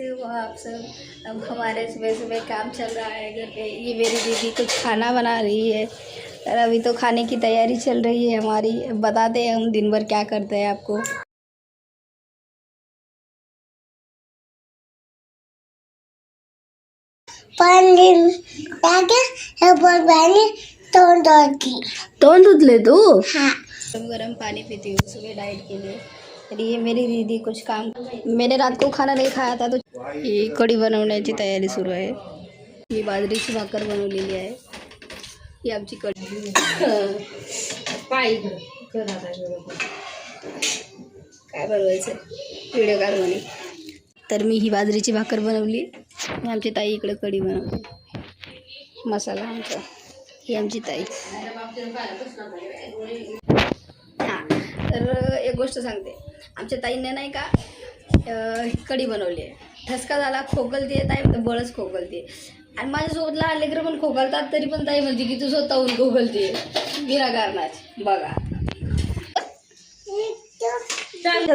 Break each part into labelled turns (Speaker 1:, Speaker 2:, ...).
Speaker 1: हो आप सब। अब हमारे सुबह सुबह काम चल रहा है घर पे। ये मेरी दीदी कुछ खाना बना रही है और अभी तो खाने की तैयारी चल रही है हमारी। बताते हैं हम दिन भर क्या करते हैं आपको। तोंड धुतले तू? हाँ। गरम पानी पीती हूँ सुबह डाइट के लिए। और ये मेरी दीदी कुछ काम, मैंने रात को खाना नहीं खाया था तो ये कढी बनवण्याची तयारी सुरू आहे। ही बाजरीची भाकर बनवलेली आहे। ही आमची कढी। काय बनवायचं व्हिडिओ काढ म्हणे। तर मी ही बाजरीची भाकर बनवली आणि आमची ताई इकडे कढी बनवली। मसाला आमचा, ही आमची ताई। हां, तर एक गोष्ट सांगते, आमच्या ताईने नाही का कढी बनवली आहे। ठसका झाला, खोकलते ताई, तर बळच खोकलते। आणि माझ्यासोबत लहान लेकरं पण खोकलतात तरी पण ताई म्हणते की तू स्वतःहून खोकलते विनाकारणाची। बघा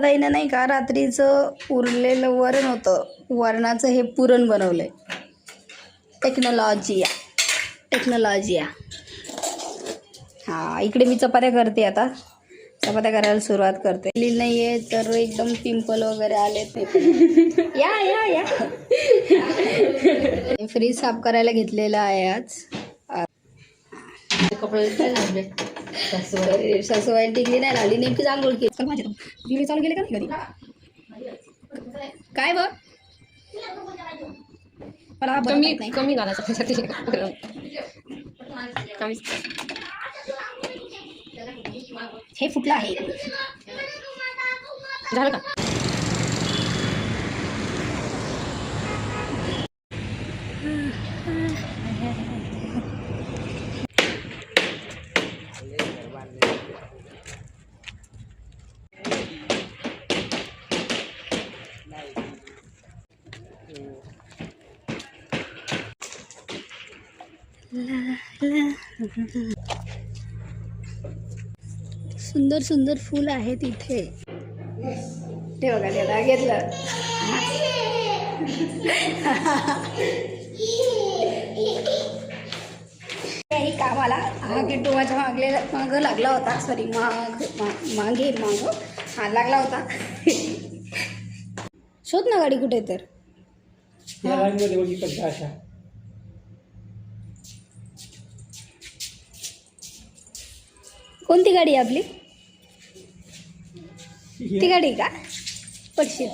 Speaker 1: ताईनं नाही का रात्रीचं उरलेलं वरण होतं, वरणाचं हे पुरण बनवलंय। टेक्नॉलॉजिया। हां, इकडे मी चपात्या करते आता। चपात्या करायला सुरुवात करते। लिहिलं नाही आहे तर एकदम पिंपल वगैरे आले ते। या फ्रीज साफ करायला घेतलेला आहे आज। सासूबाई टिकली नाही राहिली, नेमकीच आंघोळ केली माझ्या। मी चालू केले का नाही घरी? काय बघ मला कमी घालायचं। हे फुटलं आहे झालं का? सुंदर सुंदर फूल आहेत इथे। ते बघा त्याला घेतलं। काही कामाला हा किट्टू माझ्या मागं लागला होता। सॉरी मागे हा लागला होता। शोध ना गाडी कुठे तर। कोणती गाडी आहे आपली? ती गाडी का पडशील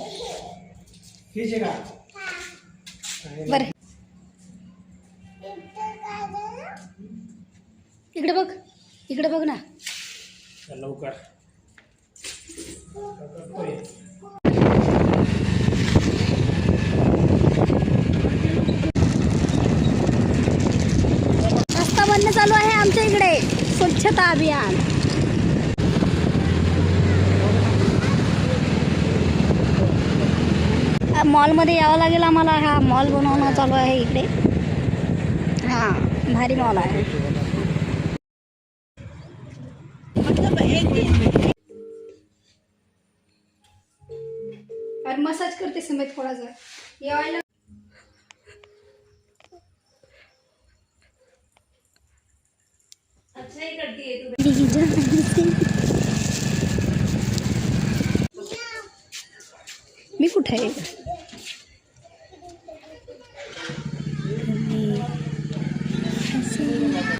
Speaker 1: बरं। इकडे बघ ना लवकर। रस्ता बनणं चालू आहे आमच्या इकडे, स्वच्छता अभियान। मॉलमध्ये यावं लागेल आम्हाला। हा मॉल बनवणं चालू आहे इकडे। हां, भारी मॉल आहे। और मसाज करते समय थोड़ा सा ये ऑयल अच्छा ही करती है तू। मी कुठे आहे?